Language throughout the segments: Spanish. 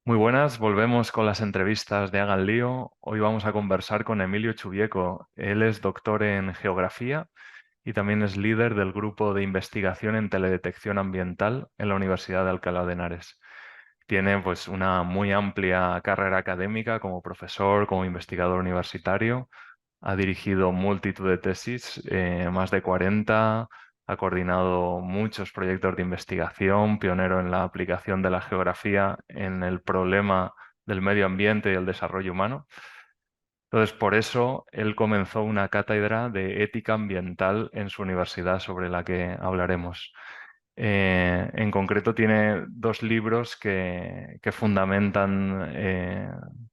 Muy buenas, volvemos con las entrevistas de Hagan Lío. Hoy vamos a conversar con Emilio Chubieco. Él es doctor en geografía y también es líder del grupo de investigación en teledetección ambiental en la Universidad de Alcalá de Henares. Tiene pues una muy amplia carrera académica como profesor, como investigador universitario. Ha dirigido multitud de tesis, más de 40. Ha coordinado muchos proyectos de investigación, pionero en la aplicación de la geografía en el problema del medio ambiente y el desarrollo humano. Entonces, por eso él comenzó una cátedra de ética ambiental en su universidad sobre la que hablaremos. En concreto, tiene dos libros que fundamentan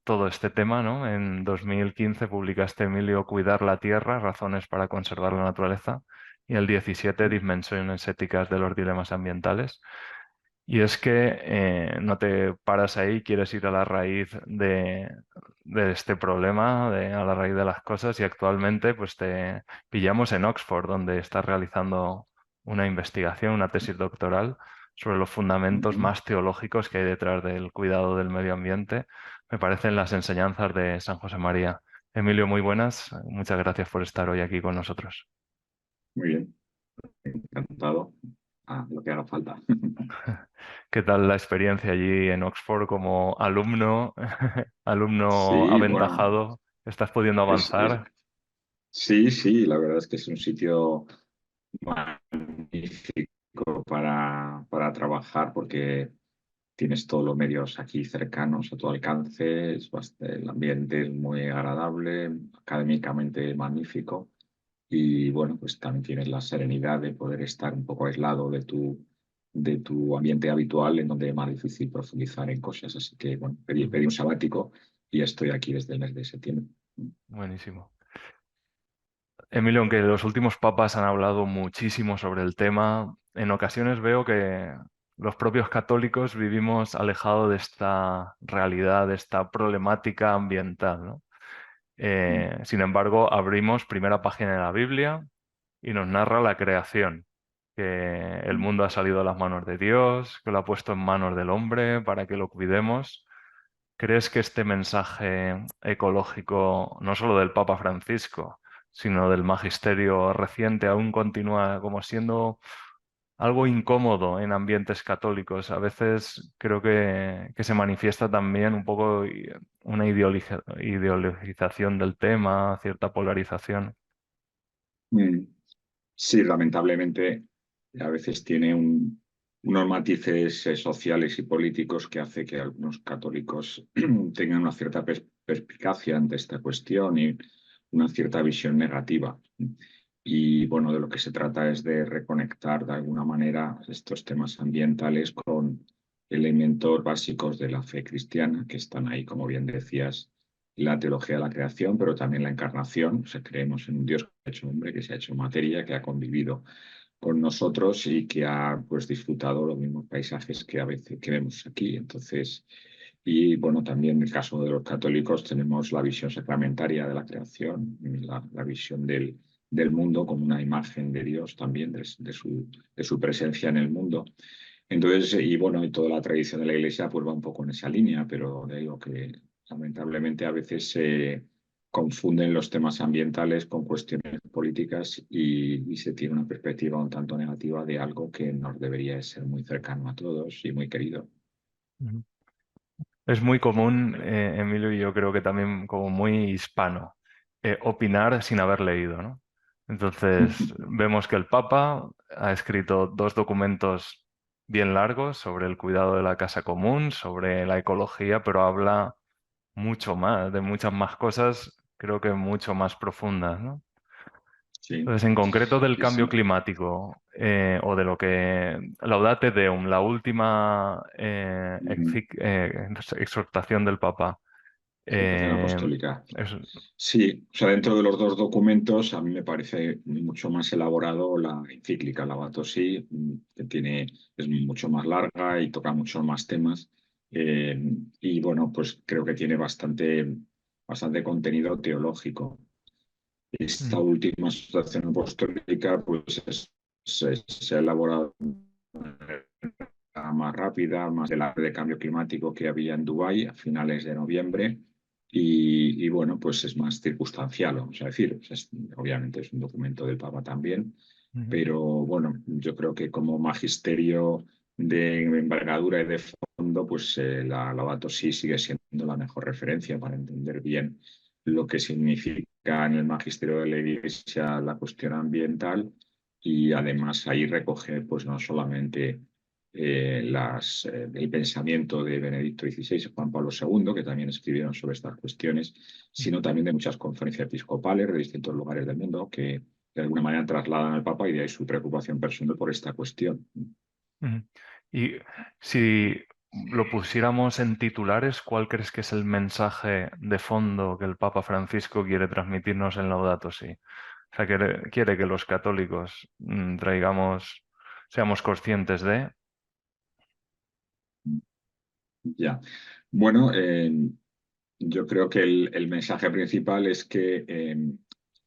todo este tema, ¿no? En 2015 publicaste, Emilio, Cuidar la Tierra, razones para conservar la naturaleza, y el 17, Dimensiones éticas de los dilemas ambientales. Y es que no te paras ahí, quieres ir a la raíz de este problema, a la raíz de las cosas, y actualmente pues te pillamos en Oxford, donde estás realizando una investigación, una tesis doctoral sobre los fundamentos Ujú. más teológicos que hay detrás del cuidado del medio ambiente. Me parecen las enseñanzas de San José María. Emilio, muy buenas. Muchas gracias por estar hoy aquí con nosotros. Muy bien, encantado. Lo que haga falta. ¿Qué tal la experiencia allí en Oxford como alumno, alumno Sí, bueno, aventajado? ¿Estás pudiendo es- avanzar? sí, sí, la verdad es que es un sitio magnífico para trabajar porque tienes todos los medios aquí cercanos a tu alcance, el ambiente es muy agradable, académicamente magnífico y bueno, pues también tienes la serenidad de poder estar un poco aislado de tu ambiente habitual en donde es más difícil profundizar en cosas. Así que bueno, pedí un sabático y estoy aquí desde el mes de septiembre. Buenísimo. Emilio, aunque los últimos papas han hablado muchísimo sobre el tema, en ocasiones veo que los propios católicos vivimos alejados de esta realidad, de esta problemática ambiental, ¿no? Sin embargo, abrimos primera página de la Biblia y nos narra la creación, que el mundo ha salido de las manos de Dios, que lo ha puesto en manos del hombre para que lo cuidemos. ¿Crees que este mensaje ecológico, no solo del Papa Francisco, sino del magisterio reciente, aún continúa como siendo algo incómodo en ambientes católicos? A veces creo que se manifiesta también un poco una ideologización del tema, cierta polarización. Mm. Sí, lamentablemente a veces tiene unos matices sociales y políticos que hace que algunos católicos tengan una cierta perspicacia ante esta cuestión y una cierta visión negativa. Y bueno, de lo que se trata es de reconectar de alguna manera estos temas ambientales con elementos básicos de la fe cristiana que están ahí, como bien decías, la teología de la creación, pero también la encarnación. O sea, creemos en un Dios que se ha hecho hombre, que se ha hecho materia, que ha convivido con nosotros y que ha pues disfrutado los mismos paisajes que a veces que vemos aquí. Entonces, y bueno, también en el caso de los católicos tenemos la visión sacramentaria de la creación, la visión del mundo como una imagen de Dios también, de su presencia en el mundo. Entonces, y bueno, y toda la tradición de la Iglesia pues va un poco en esa línea, pero digo que lamentablemente a veces se confunden los temas ambientales con cuestiones políticas y se tiene una perspectiva un tanto negativa de algo que nos debería de ser muy cercano a todos y muy querido. Ujú. Es muy común, Emilio, y yo creo que también como muy hispano, opinar sin haber leído, ¿no? Entonces, vemos que el Papa ha escrito dos documentos bien largos sobre el cuidado de la casa común, sobre la ecología, pero habla mucho más, de muchas más cosas, creo que mucho más profundas, ¿no? Sí, Entonces, en concreto del sí, cambio sí. climático, o de lo que Laudate Deum, la última Ujú. exhortación del Papa, Exhortación eh, apostólica. es- Sí, o sea, dentro de los dos documentos a mí me parece mucho más elaborado la encíclica Laudato Si, es mucho más larga y toca muchos más temas. eh, y bueno, pues creo que tiene bastante contenido teológico. Esta mm, última exhortación apostólica pues se ha elaborado más rápida, más de la de cambio climático que había en Dubái a finales de noviembre. Y bueno, pues es más circunstancial, vamos a decir. Obviamente es un documento del Papa también, Ujú, pero bueno, yo creo que como magisterio de envergadura y de fondo, pues la Laudato Si sigue siendo la mejor referencia para entender bien lo que significa en el magisterio de la Iglesia la cuestión ambiental, y además ahí recoge pues no solamente el pensamiento de Benedicto XVI y Juan Pablo II, que también escribieron sobre estas cuestiones, ujú, sino también de muchas conferencias episcopales de distintos lugares del mundo que de alguna manera trasladan al Papa, y de ahí su preocupación personal por esta cuestión. ujú. Y si lo pusiéramos en titulares, ¿cuál crees que es el mensaje de fondo que el Papa Francisco quiere transmitirnos en Laudato Si? O sea, quiere que los católicos seamos conscientes de... Ya. Bueno, yo creo que el mensaje principal es que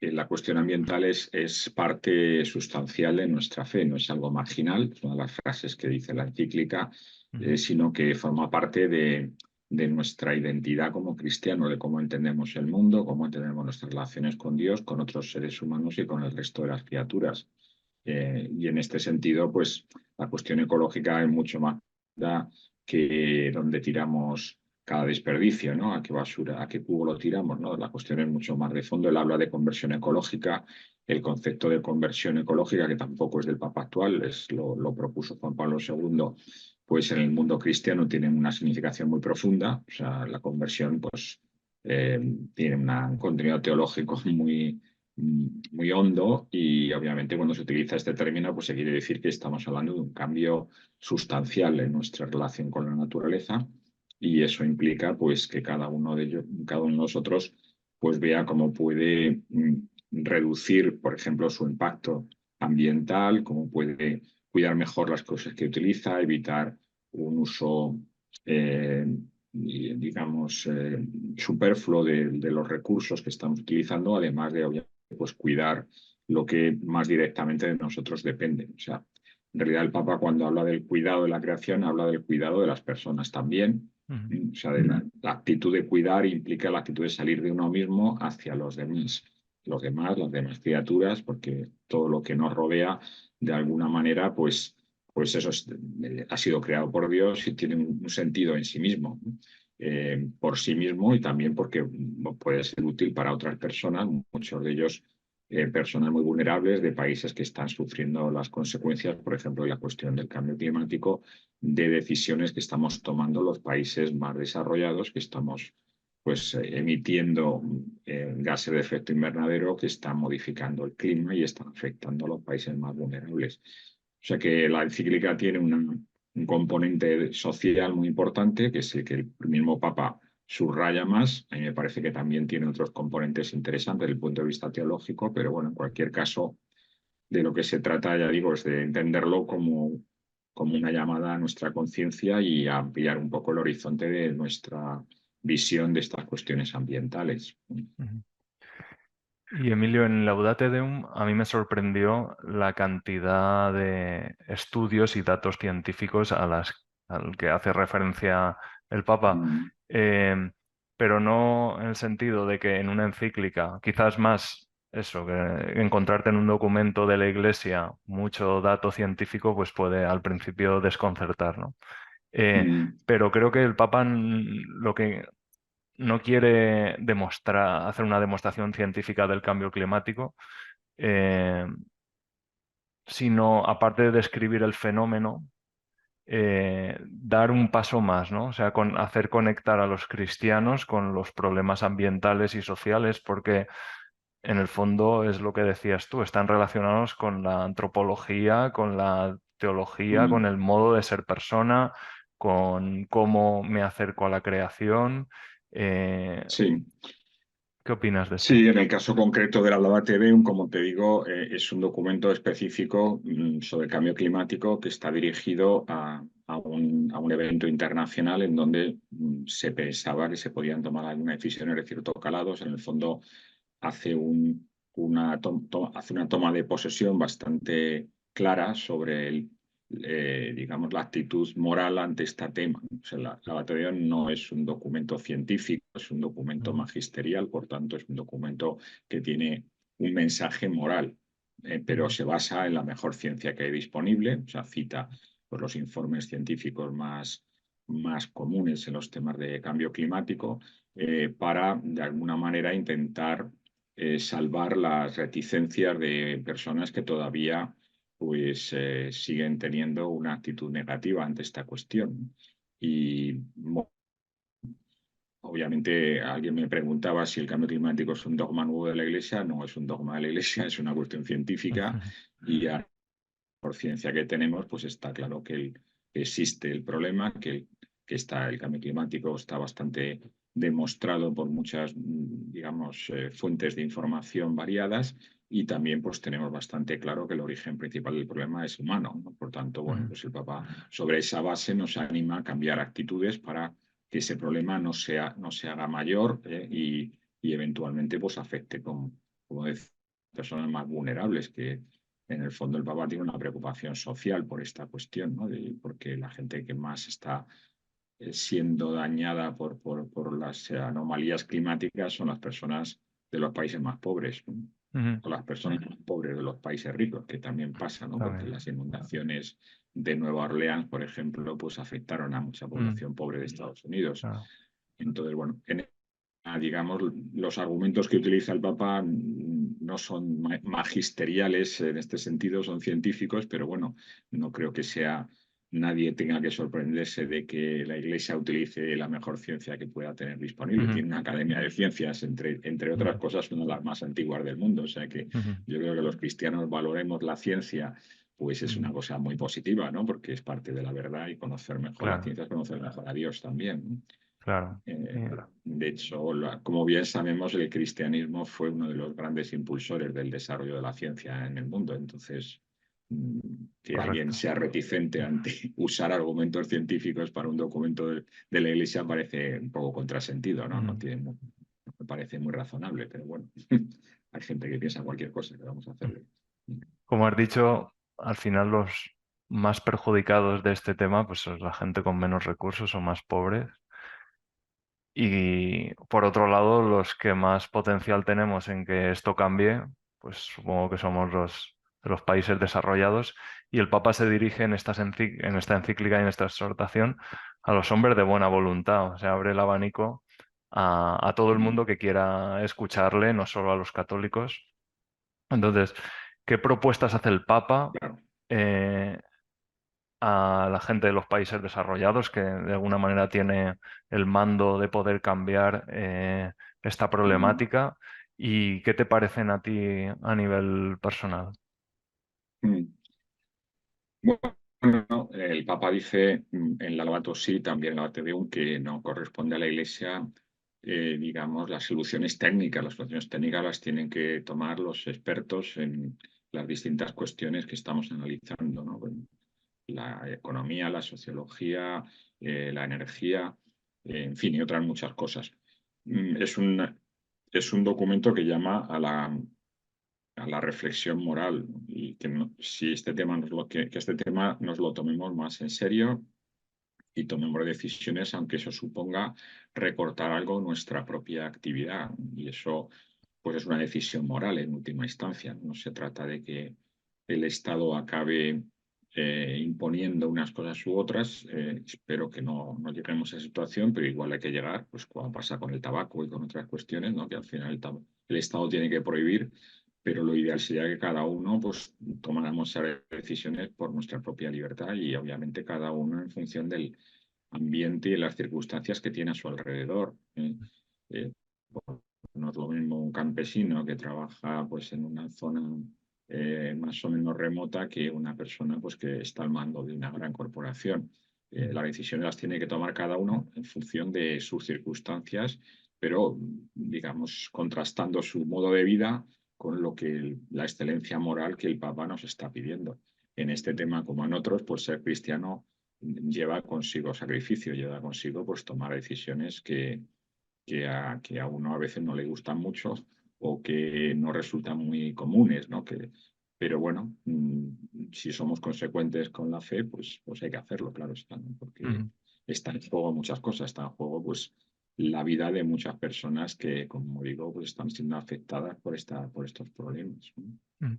la cuestión ambiental es parte sustancial de nuestra fe, no es algo marginal, es una de las frases que dice la encíclica, Ujú, sino que forma parte de nuestra identidad como cristianos, de cómo entendemos el mundo, cómo entendemos nuestras relaciones con Dios, con otros seres humanos y con el resto de las criaturas. Y en este sentido, pues la cuestión ecológica es mucho más que donde tiramos cada desperdicio, ¿no? A qué basura, a qué cubo lo tiramos, ¿no? La cuestión es mucho más de fondo. Él habla de conversión ecológica, el concepto de conversión ecológica, que tampoco es del Papa actual, lo propuso Juan Pablo II, pues en el mundo cristiano tiene una significación muy profunda. O sea, la conversión, pues, eh, tiene un contenido teológico muy hondo, y obviamente cuando se utiliza este término, pues se quiere decir que estamos hablando de un cambio sustancial en nuestra relación con la naturaleza, y eso implica pues que cada uno de nosotros pues vea cómo puede reducir, por ejemplo, su impacto ambiental, cómo puede cuidar mejor las cosas que utiliza, evitar un uso eh, digamos superfluo de los recursos que estamos utilizando, además de obviamente pues cuidar lo que más directamente de nosotros depende. O sea, en realidad el Papa, cuando habla del cuidado de la creación, habla del cuidado de las personas también. ujú, O sea, de la actitud de cuidar implica la actitud de salir de uno mismo hacia las demás criaturas, porque todo lo que nos rodea, de alguna manera, pues eso ha sido creado por Dios y tiene un sentido en sí mismo, ¿no? Por sí mismo, y también porque puede ser útil para otras personas, muchos de ellos personas muy vulnerables de países que están sufriendo las consecuencias, por ejemplo, de la cuestión del cambio climático, de decisiones que estamos tomando los países más desarrollados, que estamos pues emitiendo gases de efecto invernadero que están modificando el clima y están afectando a los países más vulnerables. O sea que la encíclica tiene un componente social muy importante, que es el que el mismo Papa subraya más. A mí me parece que también tiene otros componentes interesantes desde el punto de vista teológico, pero bueno, en cualquier caso, de lo que se trata, ya digo, es de entenderlo como una llamada a nuestra conciencia y a ampliar un poco el horizonte de nuestra visión de estas cuestiones ambientales. ujú. Y Emilio, en Laudate Deum a mí me sorprendió la cantidad de estudios y datos científicos al que hace referencia el Papa, Mm, eh, pero no en el sentido de que en una encíclica, quizás más eso, que encontrarte en un documento de la Iglesia mucho dato científico, pues puede al principio desconcertar, ¿no? Eh, mm, pero creo que el Papa lo que no quiere hacer una demostración científica del cambio climático, eh, sino, aparte de describir el fenómeno, dar un paso más, ¿no? O sea, hacer conectar a los cristianos con los problemas ambientales y sociales, porque en el fondo es lo que decías tú, están relacionados con la antropología, con la teología, con mm. el modo de ser persona, con cómo me acerco a la creación. Eh, Sí. ¿Qué opinas de esto? Sí, en el caso concreto de la Laudato Deum, como te digo, es un documento específico sobre el cambio climático que está dirigido a un evento internacional en donde se pensaba que se podían tomar algunas decisiones de cierto calado. En el fondo hace hace una toma de posesión bastante clara sobre digamos, la actitud moral ante este tema. O sea, la Batería no es un documento científico, es un documento magisterial, por tanto es un documento que tiene un mensaje moral, pero se basa en la mejor ciencia que hay disponible, o sea, cita pues, los informes científicos más comunes en los temas de cambio climático, para, de alguna manera, intentar salvar las reticencias de personas que todavía pues siguen teniendo una actitud negativa ante esta cuestión. Y obviamente alguien me preguntaba si el cambio climático es un dogma nuevo de la Iglesia. No es un dogma de la Iglesia, es una cuestión científica y por ciencia que tenemos, pues está claro que existe el problema, que el cambio climático está bastante demostrado por muchas, digamos, fuentes de información variadas y también pues tenemos bastante claro que el origen principal del problema es humano, ¿no? Por tanto, bueno, pues el Papa sobre esa base nos anima a cambiar actitudes para que ese problema no se haga mayor, y eventualmente pues afecte, como decía, personas más vulnerables que en el fondo el Papa tiene una preocupación social por esta cuestión, ¿no? Porque la gente que más está siendo dañada por las anomalías climáticas son las personas de los países más pobres, ¿no? O las personas más pobres de los países ricos, que también pasa, ¿no? Porque También. las inundaciones de Nueva Orleans, por ejemplo, pues afectaron a mucha población pobre de Estados Unidos. Claro. Entonces, bueno, digamos, los argumentos que utiliza el Papa no son magisteriales en este sentido, son científicos, pero bueno, no creo que nadie tenga que sorprenderse de que la Iglesia utilice la mejor ciencia que pueda tener disponible. Tiene una academia de ciencias, entre otras cosas, una de las más antiguas del mundo. O sea que yo creo que los cristianos valoremos la ciencia, pues es una cosa muy positiva, ¿no? Porque es parte de la verdad y conocer mejor la Claro, ciencia es conocer mejor a Dios también, ¿no? claro. De hecho, como bien sabemos, el cristianismo fue uno de los grandes impulsores del desarrollo de la ciencia en el mundo. Entonces, mm, que alguien Correcto. sea reticente ante usar argumentos científicos para un documento de la Iglesia parece un poco contrasentido, ¿no? No me parece muy razonable, pero bueno, hay gente que piensa cualquier cosa que vamos a hacerle. Como has dicho, al final los más perjudicados de este tema, pues es la gente con menos recursos o más pobres. Y por otro lado, los que más potencial tenemos en que esto cambie, pues supongo que somos los países desarrollados. Y el Papa se dirige en esta encíclica y en esta exhortación a los hombres de buena voluntad. O sea, abre el abanico a todo el mundo que quiera escucharle, no solo a los católicos. Entonces, ¿qué propuestas hace el Papa Claro. eh, a la gente de los países desarrollados, que de alguna manera tiene el mando de poder cambiar esta problemática? ¿Y qué te parecen a ti a nivel personal? Bueno, el Papa dice en la Laudato Si, también en la Laudato Deum, que no corresponde a la Iglesia, digamos, las soluciones técnicas. Las soluciones técnicas las tienen que tomar los expertos en las distintas cuestiones que estamos analizando, ¿no? Bueno, la economía, la sociología, la energía, en fin, y otras muchas cosas. Es un documento que llama a la reflexión moral y si este tema que este tema nos lo tomemos más en serio y tomemos decisiones, aunque eso suponga recortar algo en nuestra propia actividad. Y eso pues es una decisión moral en última instancia. No se trata de que el Estado acabe imponiendo unas cosas u otras. Espero que no lleguemos a esa situación, pero igual hay que llegar, pues como pasa con el tabaco y con otras cuestiones, ¿no? Que al final el Estado tiene que prohibir, pero lo ideal sería que cada uno pues tomáramos esas decisiones por nuestra propia libertad y obviamente cada uno en función del ambiente y las circunstancias que tiene a su alrededor. Eh, no es lo mismo un campesino que trabaja pues en una zona más o menos remota que una persona pues que está al mando de una gran corporación. Las decisiones las tiene que tomar cada uno en función de sus circunstancias, pero digamos contrastando su modo de vida con la excelencia moral que el Papa nos está pidiendo. En este tema, como en otros, pues ser cristiano lleva consigo sacrificio, lleva consigo pues tomar decisiones que a uno a veces no le gustan mucho o que no resultan muy comunes, ¿no? Que Pero bueno, si somos consecuentes con la fe, pues hay que hacerlo, claro está, ¿no? Porque Ujú, está en juego muchas cosas, está en juego pues la vida de muchas personas que, como digo, pues están siendo afectadas por estos problemas, ¿no? ujú.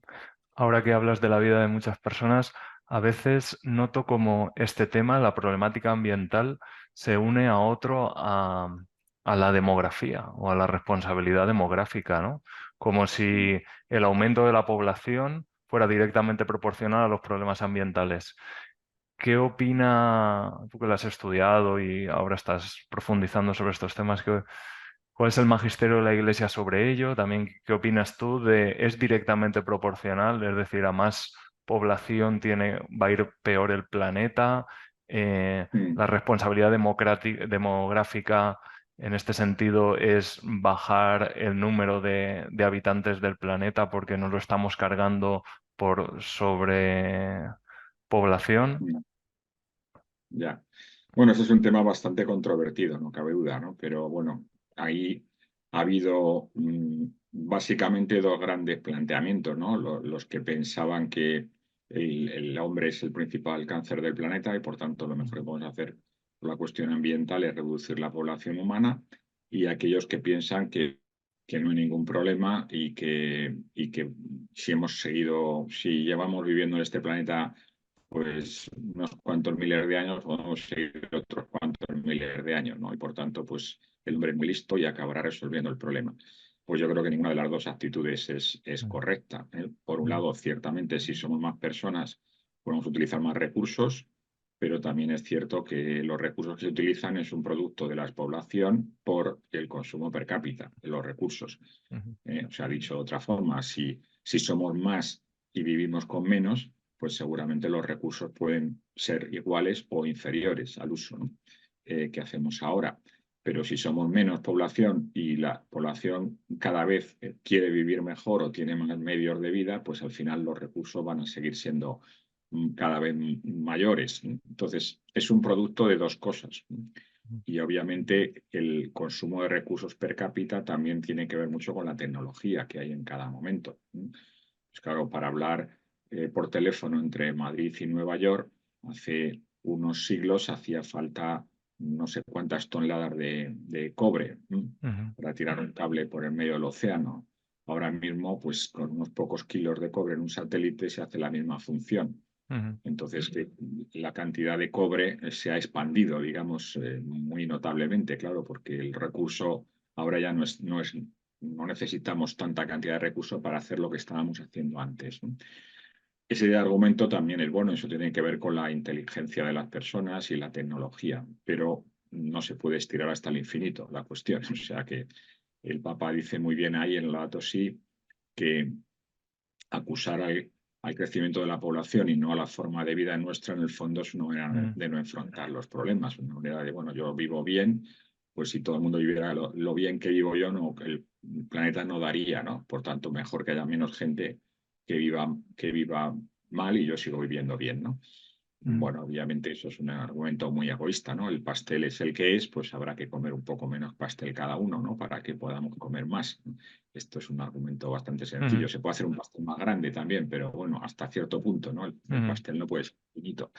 Ahora que hablas de la vida de muchas personas, a veces noto como este tema, la problemática ambiental, se une a otro, a la demografía o a la responsabilidad demográfica, ¿no? Como si el aumento de la población fuera directamente proporcional a los problemas ambientales. ¿Qué opina, tú que lo has estudiado y ahora estás profundizando sobre estos temas, cuál es el magisterio de la Iglesia sobre ello? También, ¿qué opinas tú de, es directamente proporcional? Es decir, a más población va a ir peor el planeta. Mm, La responsabilidad demográfica en este sentido es bajar el número de habitantes del planeta porque nos lo estamos cargando por sobrepoblación. mm, ya. Bueno, ese es un tema bastante controvertido, no cabe duda, ¿no? Pero bueno, ahí ha habido básicamente dos grandes planteamientos, ¿no? Los que pensaban que el hombre es el principal cáncer del planeta y por tanto lo mejor que podemos hacer por la cuestión ambiental es reducir la población humana, y aquellos que piensan que no hay ningún problema y que si llevamos viviendo en este planeta pues unos cuantos miles de años, podemos seguir otros cuantos miles de años, ¿no? Y por tanto, pues el hombre es muy listo y acabará resolviendo el problema. Pues yo creo que ninguna de las dos actitudes es Mm, correcta, ¿eh? Por un mm, lado, ciertamente, si somos más personas, podemos utilizar más recursos, pero también es cierto que los recursos que se utilizan es un producto de la población por el consumo per cápita de los recursos. mm, O sea, dicho de otra forma, si somos más y vivimos con menos, pues seguramente los recursos pueden ser iguales o inferiores al uso, ¿no? Que hacemos ahora. Pero si somos menos población y la población cada vez quiere vivir mejor o tiene más medios de vida, pues al final los recursos van a seguir siendo cada vez mayores, ¿no? Entonces, es un producto de dos cosas, ¿no? Y obviamente el consumo de recursos per cápita también tiene que ver mucho con la tecnología que hay en cada momento, ¿no? Pues claro, para hablar por teléfono entre Madrid y Nueva York, hace unos siglos hacía falta no sé cuántas toneladas de cobre, ¿no? mm, Para tirar un cable por el medio del océano. Ahora mismo, pues con unos pocos kilos de cobre en un satélite se hace la misma función. mm, Entonces, la cantidad de cobre se ha expandido, digamos, muy notablemente, claro, porque el recurso ahora ya no necesitamos tanta cantidad de recursos para hacer lo que estábamos haciendo antes, ¿no? Ese argumento también es bueno, eso tiene que ver con la inteligencia de las personas y la tecnología, pero no se puede estirar hasta el infinito la cuestión. O sea que el Papa dice muy bien ahí en el Laudato Si que acusar al crecimiento de la población y no a la forma de vida nuestra, en el fondo es una manera mm, de no enfrentar los problemas, una manera de, bueno, yo vivo bien, pues si todo el mundo viviera lo bien que vivo yo, no, el planeta no daría, ¿no? Por tanto, mejor que haya menos gente que viva mal y yo sigo viviendo bien, ¿no? mm, Bueno, obviamente eso es un argumento muy egoísta, ¿no? El pastel es el que es, pues habrá que comer un poco menos pastel cada uno, ¿no? Para que podamos comer más. Esto es un argumento bastante sencillo. mm, Se puede hacer un pastel más grande también, pero bueno, hasta cierto punto, ¿no? El mm, pastel no puede ser finito.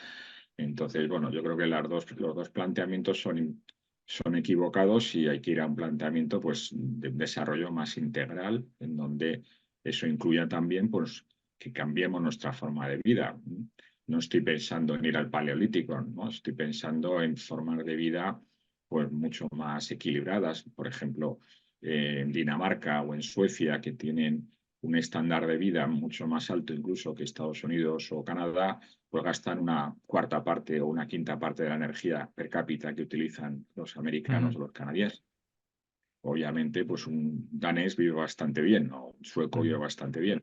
Entonces, bueno, yo creo que los dos planteamientos son equivocados y hay que ir a un planteamiento pues, de desarrollo más integral, en donde eso incluya también pues, que cambiemos nuestra forma de vida. No estoy pensando en ir al paleolítico, ¿no? Estoy pensando en formas de vida pues, mucho más equilibradas. Por ejemplo, en Dinamarca o en Suecia, que tienen un estándar de vida mucho más alto incluso que Estados Unidos o Canadá, pues gastan una cuarta parte o una quinta parte de la energía per cápita que utilizan los americanos mm, o los canadienses. Obviamente, pues un danés vive bastante bien, ¿no? Un sueco vive mm, bastante bien.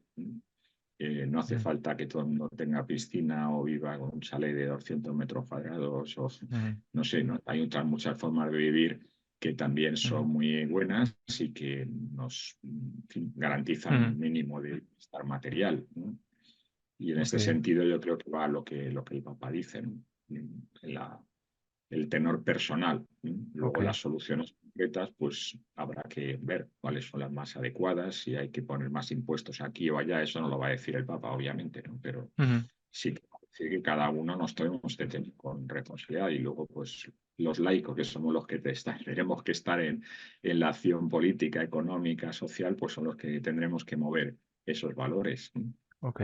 No hace mm, falta que todo el mundo tenga piscina o viva con un chalet de 200 metros cuadrados o mm, no sé, ¿no? Hay otras muchas formas de vivir que también son mm, muy buenas y que nos en fin, garantizan mm. un mínimo de bienestar material, ¿no? Y en Ok. este sentido yo creo que va lo que el Papa dice, ¿no? En la, el tenor personal. Ok. Luego las soluciones concretas, pues habrá que ver cuáles son las más adecuadas, si hay que poner más impuestos aquí o allá, eso no lo va a decir el Papa, obviamente, ¿no? Pero Ujú. sí que cada uno nos tenemos que tener con responsabilidad y luego, pues los laicos, que somos los que tenemos que estar en la acción política, económica, social, pues son los que tendremos que mover esos valores. Ok.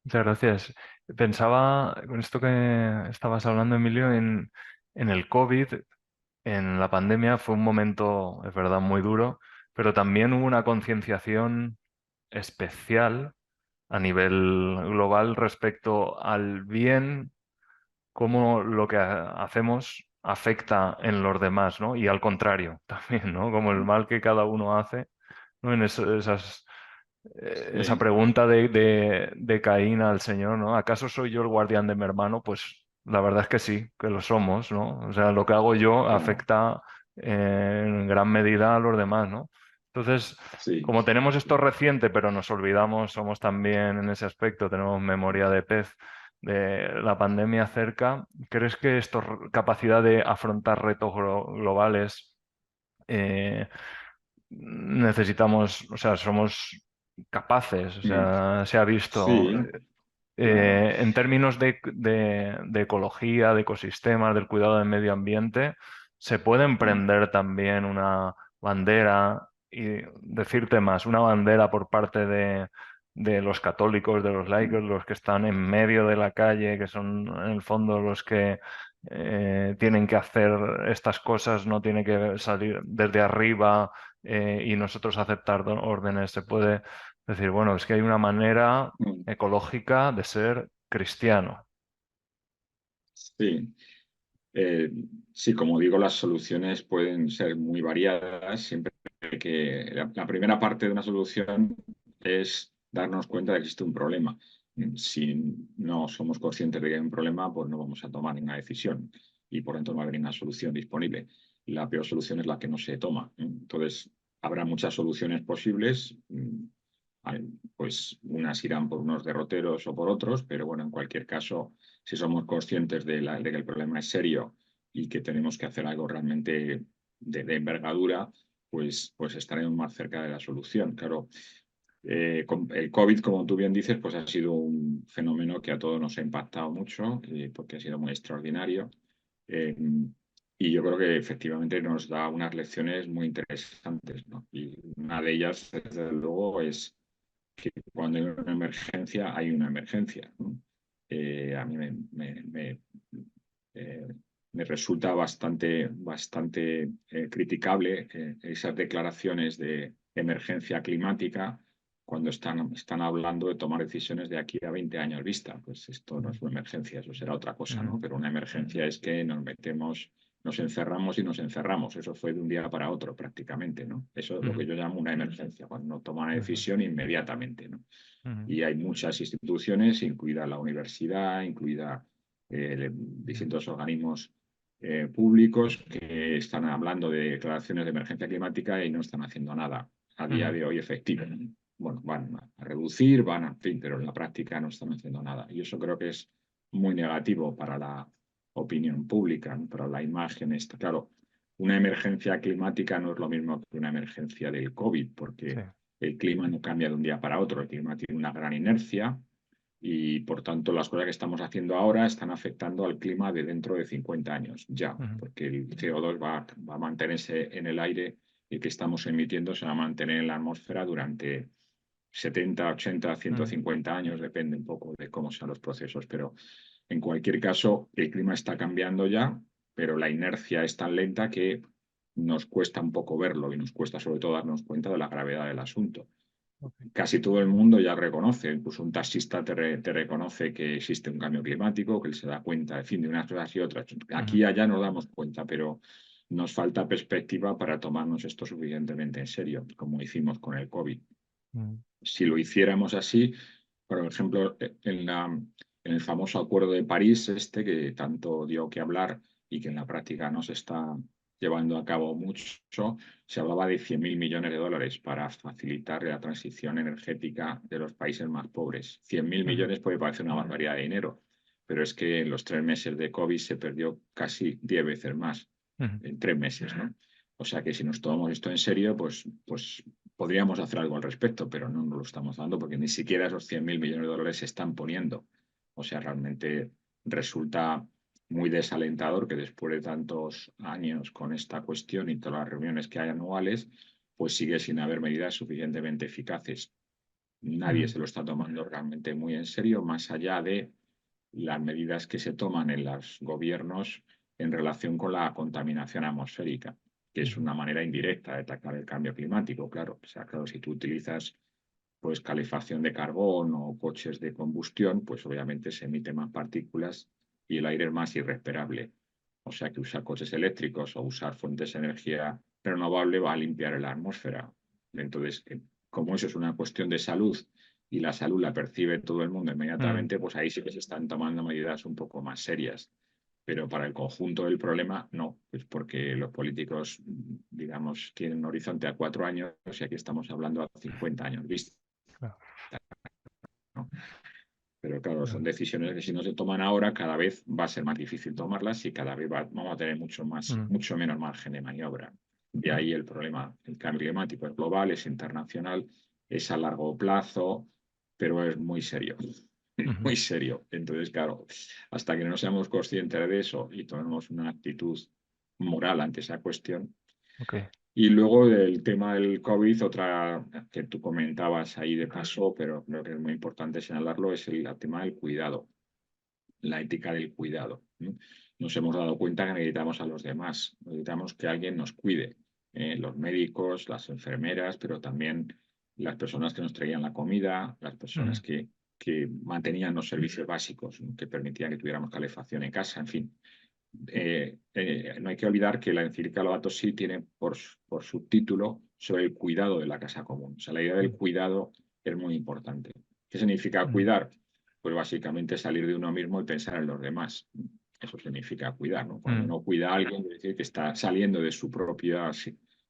Muchas gracias. Pensaba, con esto que estabas hablando, Emilio, en el COVID, en la pandemia, fue un momento, es verdad, muy duro, pero también hubo una concienciación especial a nivel global respecto al bien, cómo lo que hacemos afecta en los demás, ¿no? Y al contrario, también, ¿no? Como el mal que cada uno hace, ¿no? En esa Sí, pregunta de Caín al Señor, ¿no? ¿Acaso soy yo el guardián de mi hermano? Pues la verdad es que sí, que lo somos, ¿no? O sea, lo que hago yo claro, afecta en gran medida a los demás, ¿no? Entonces, sí, como tenemos esto reciente, pero nos olvidamos, somos también en ese aspecto, tenemos memoria de pez de la pandemia cerca, ¿crees que esta capacidad de afrontar retos globales necesitamos, o sea, somos capaces, o mm, sea, se ha visto sí, claro, en términos de ecología, de ecosistemas, del cuidado del medio ambiente, se puede mm, emprender también una bandera y decirte más, una bandera por parte de los católicos, de los mm, laicos, los que están en medio de la calle, que son en el fondo los que tienen que hacer estas cosas, no tiene que salir desde arriba y nosotros aceptar órdenes. Se puede decir, bueno, es que hay una manera mm, ecológica de ser cristiano. sí. Eh, sí, como digo, las soluciones pueden ser muy variadas, siempre que la primera parte de una solución es darnos cuenta de que existe un problema. Si no somos conscientes de que hay un problema, pues no vamos a tomar ninguna decisión y por tanto no va a haber una solución disponible. La peor solución es la que no se toma. Entonces, habrá muchas soluciones posibles. Pues unas irán por unos derroteros o por otros, pero bueno, en cualquier caso, si somos conscientes de que el problema es serio y que tenemos que hacer algo realmente de envergadura, pues estaremos más cerca de la solución. Claro, el COVID, como tú bien dices, pues ha sido un fenómeno que a todos nos ha impactado mucho, porque ha sido muy extraordinario. Eh, y yo creo que efectivamente nos da unas lecciones muy interesantes, ¿no? Y una de ellas, desde luego, es que cuando hay una emergencia, hay una emergencia, ¿no? A mí eh, me resulta bastante criticable esas declaraciones de emergencia climática cuando están hablando de tomar decisiones de aquí a 20 años vista. Pues esto no es una emergencia, eso será otra cosa, Ujú, ¿no? Pero una emergencia es que nos encerramos y nos encerramos. Eso fue de un día para otro prácticamente, ¿no? Eso es lo que ujú, yo llamo una emergencia, cuando no toma una ujú, decisión inmediatamente, ¿no? ujú, Y hay muchas instituciones, incluida la universidad, incluida distintos organismos públicos que están hablando de declaraciones de emergencia climática y no están haciendo nada a día ujú, de hoy efectivo. Bueno, van a reducir, en fin, pero en la práctica no están haciendo nada. Y eso creo que es muy negativo para la opinión pública, ¿no? Para la imagen. Claro, una emergencia climática no es lo mismo que una emergencia del COVID, sí, porque el clima no cambia de un día para otro, el clima tiene una gran inercia y por tanto las cosas que estamos haciendo ahora están afectando al clima de dentro de 50 años ya, ujú, porque el CO2 va a mantenerse en el aire y que estamos emitiendo se va a mantener en la atmósfera durante 70, 80, ujú, 150 años, depende un poco de cómo sean los procesos, pero en cualquier caso el clima está cambiando ya, pero la inercia es tan lenta que nos cuesta un poco verlo y nos cuesta sobre todo darnos cuenta de la gravedad del asunto. ok, Casi todo el mundo ya reconoce, incluso un taxista te reconoce que existe un cambio climático, que él se da cuenta, en fin, de unas cosas y otras. Aquí ujú, y allá nos damos cuenta, pero nos falta perspectiva para tomarnos esto suficientemente en serio, como hicimos con el COVID. ujú, Si lo hiciéramos así, por ejemplo, en el famoso Acuerdo de París, que tanto dio que hablar y que en la práctica no se está llevando a cabo mucho, se hablaba de 100.000 millones de dólares para facilitar la transición energética de los países más pobres. 100.000 ujú, millones puede parecer una barbaridad de dinero, pero es que en los 3 meses de COVID se perdió casi 10 veces más Ujú. en 3 meses, ¿no? O sea que si nos tomamos esto en serio, pues podríamos hacer algo al respecto, pero no nos lo estamos dando porque ni siquiera esos 100.000 millones de dólares se están poniendo. O sea, realmente resulta muy desalentador que después de tantos años con esta cuestión y todas las reuniones que hay anuales, pues sigue sin haber medidas suficientemente eficaces. Nadie Mm. se lo está tomando realmente muy en serio, más allá de las medidas que se toman en los gobiernos en relación con la contaminación atmosférica, que es Ujú. una manera indirecta de atacar el cambio climático, claro. O sea, claro, si tú utilizas pues calefacción de carbón o coches de combustión, pues obviamente se emiten más partículas y el aire es más irrespirable. O sea que usar coches eléctricos o usar fuentes de energía renovable va a limpiar la atmósfera. Entonces, como eso es una cuestión de salud y la salud la percibe todo el mundo Mm. inmediatamente, pues ahí sí que se están tomando medidas un poco más serias. Pero para el conjunto del problema, no, pues porque los políticos, digamos, tienen un horizonte a 4 años y aquí estamos hablando a 50 años vista, Claro, ¿no? Pero claro, son claro. decisiones que si no se toman ahora, cada vez va a ser más difícil tomarlas y cada vez vamos a tener Mm. mucho menos margen de maniobra. De ahí el problema. El cambio climático es global, es internacional, es a largo plazo, pero es muy serio. Ujú. Muy serio. Entonces, claro, hasta que no seamos conscientes de eso y tomemos una actitud moral ante esa cuestión. Ok. Y luego del tema del COVID, otra que tú comentabas ahí de paso, pero creo que es muy importante señalarlo, es el tema del cuidado, la ética del cuidado, ¿no? Nos hemos dado cuenta que necesitamos a los demás, necesitamos que alguien nos cuide, los médicos, las enfermeras, pero también las personas que nos traían la comida, las personas Ujú. que mantenían los servicios básicos, ¿no? Que permitían que tuviéramos calefacción en casa, en fin. No hay que olvidar que la encíclica Laudato Si tiene por subtítulo sobre el cuidado de la casa común. O sea, la idea del Mm. cuidado es muy importante. ¿Qué significa Mm. cuidar? Pues básicamente salir de uno mismo y pensar en los demás. Eso significa cuidar, ¿no? Cuando Mm. uno cuida a alguien, quiere decir que está saliendo de su propia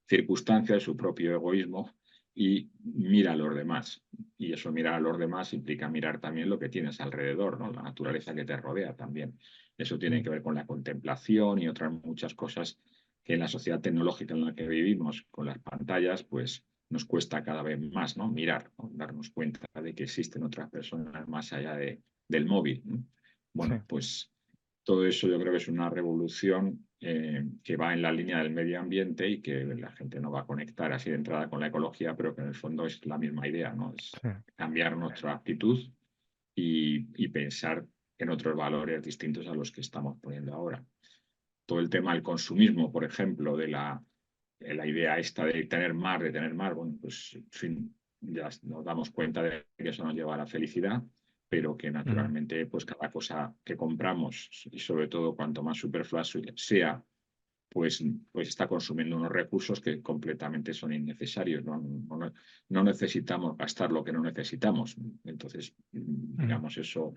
circunstancia, de su propio egoísmo y mira a los demás. Y eso mirar a los demás implica mirar también lo que tienes alrededor, ¿no? La naturaleza que te rodea también. Eso tiene Mm. que ver con la contemplación y otras muchas cosas que en la sociedad tecnológica en la que vivimos, con las pantallas, pues nos cuesta cada vez más, ¿no? Mirar, ¿no? Darnos cuenta de que existen otras personas más allá del móvil, ¿no? Sí. Bueno, pues todo eso yo creo que es una revolución que va en la línea del medio ambiente y que la gente no va a conectar así de entrada con la ecología, pero que en el fondo es la misma idea, ¿no? Es Sí. cambiar nuestra actitud y pensar en otros valores distintos a los que estamos poniendo ahora. Todo el tema del consumismo, por ejemplo, de la idea esta de tener más, bueno, pues en fin, ya nos damos cuenta de que eso nos lleva a la felicidad, pero que Ujú. naturalmente pues cada cosa que compramos y sobre todo cuanto más superfluo sea, pues está consumiendo unos recursos que completamente son innecesarios. No necesitamos gastar lo que no necesitamos. Entonces, Ujú. digamos, eso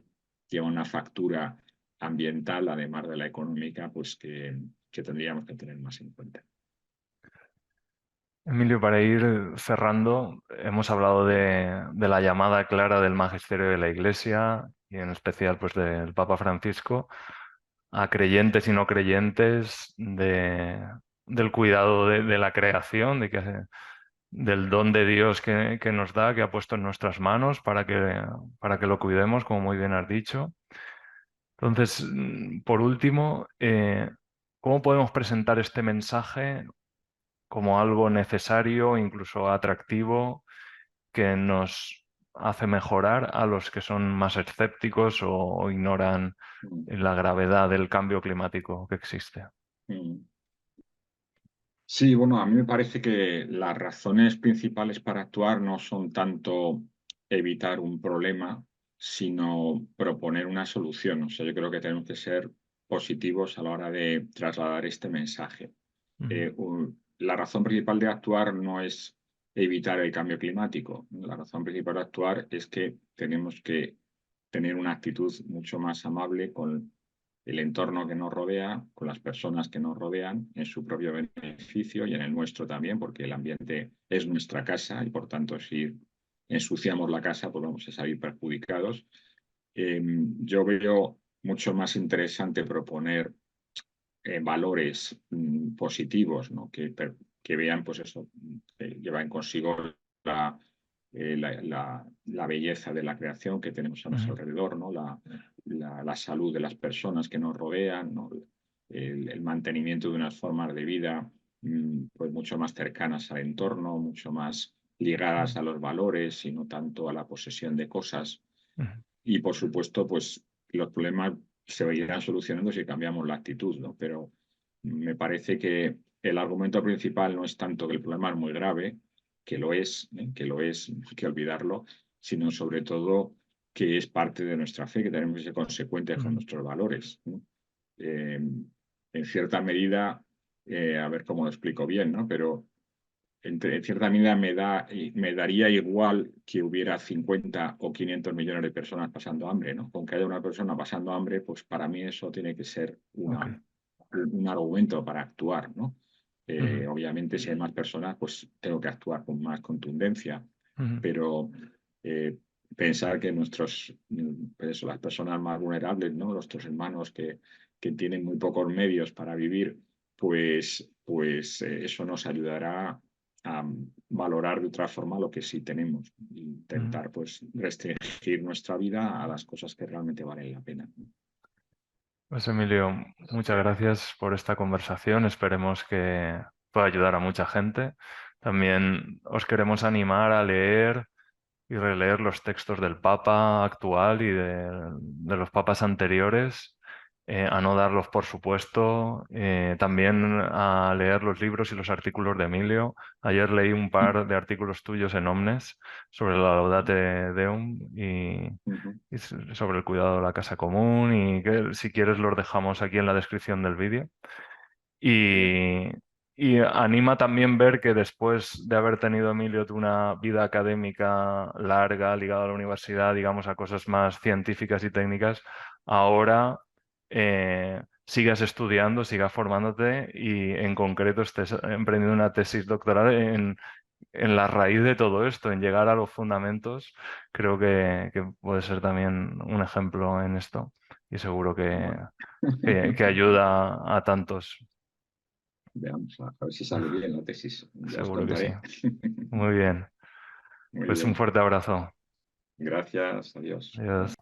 lleva una factura ambiental, además de la económica, pues que tendríamos que tener más en cuenta. Emilio, para ir cerrando, hemos hablado de la llamada clara del magisterio de la Iglesia y en especial pues del Papa Francisco a creyentes y no creyentes del cuidado de la creación, del don de Dios que nos da, que ha puesto en nuestras manos para que lo cuidemos, como muy bien has dicho. Entonces, por último, ¿cómo podemos presentar este mensaje como algo necesario, incluso atractivo, que nos hace mejorar a los que son más escépticos o ignoran Mm, la gravedad del cambio climático que existe? mm. Sí, bueno, a mí me parece que las razones principales para actuar no son tanto evitar un problema, sino proponer una solución. O sea, yo creo que tenemos que ser positivos a la hora de trasladar este mensaje. Ujú. La razón principal de actuar no es evitar el cambio climático. La razón principal de actuar es que tenemos que tener una actitud mucho más amable con el entorno que nos rodea, con las personas que nos rodean, en su propio beneficio y en el nuestro también, porque el ambiente es nuestra casa y por tanto si ensuciamos la casa, pues vamos a salir perjudicados. Yo veo mucho más interesante proponer valores positivos, ¿no? Que vean, pues eso, que llevan consigo la belleza de la creación que tenemos a nuestro Ujú, alrededor, ¿no? La salud de las personas que nos rodean, ¿no? El mantenimiento de unas formas de vida pues mucho más cercanas al entorno, mucho más ligadas a los valores y no tanto a la posesión de cosas. ujú, Y por supuesto, pues los problemas se irán solucionando si cambiamos la actitud, ¿no? Pero me parece que el argumento principal no es tanto que el problema es muy grave, que lo es, no hay que olvidarlo, sino sobre todo que es parte de nuestra fe, que tenemos que ser consecuentes con ujú, nuestros valores, ¿no? Eh, en cierta medida, a ver cómo lo explico bien, ¿no? Pero en cierta medida me daría igual que hubiera 50 o 500 millones de personas pasando hambre, ¿no? Con que haya una persona pasando hambre, pues para mí eso tiene que ser ok, un argumento para actuar, ¿no? ujú, Obviamente, si hay más personas, pues tengo que actuar con más contundencia, ujú, pero eh, pensar que pues eso, las personas más vulnerables, ¿no? Nuestros hermanos que tienen muy pocos medios para vivir, pues eso nos ayudará a valorar de otra forma lo que sí tenemos, ujú. intentar pues restringir nuestra vida a las cosas que realmente valen la pena. Pues Emilio, muchas gracias por esta conversación. Esperemos que pueda ayudar a mucha gente. También os queremos animar a leer y releer los textos del Papa actual y de los papas anteriores, a no darlos por supuesto, también a leer los libros y los artículos de Emilio. Ayer leí un par de artículos tuyos en Omnes sobre la Laudate Deum Ujú. y sobre el cuidado de la casa común y que si quieres los dejamos aquí en la descripción del vídeo. Bien. Y, y anima también ver que después de haber tenido Emilio una vida académica larga ligada a la universidad, digamos, a cosas más científicas y técnicas, ahora sigas estudiando, sigas formándote y en concreto estés emprendiendo una tesis doctoral en la raíz de todo esto, en llegar a los fundamentos. Creo que puede ser también un ejemplo en esto y seguro Bueno. que ayuda a tantos. Veamos, a ver si sale bien la tesis. Ya os Seguro que sí. contaré. Muy bien. Muy Pues un bien. fuerte abrazo. Gracias. Adiós. Adiós.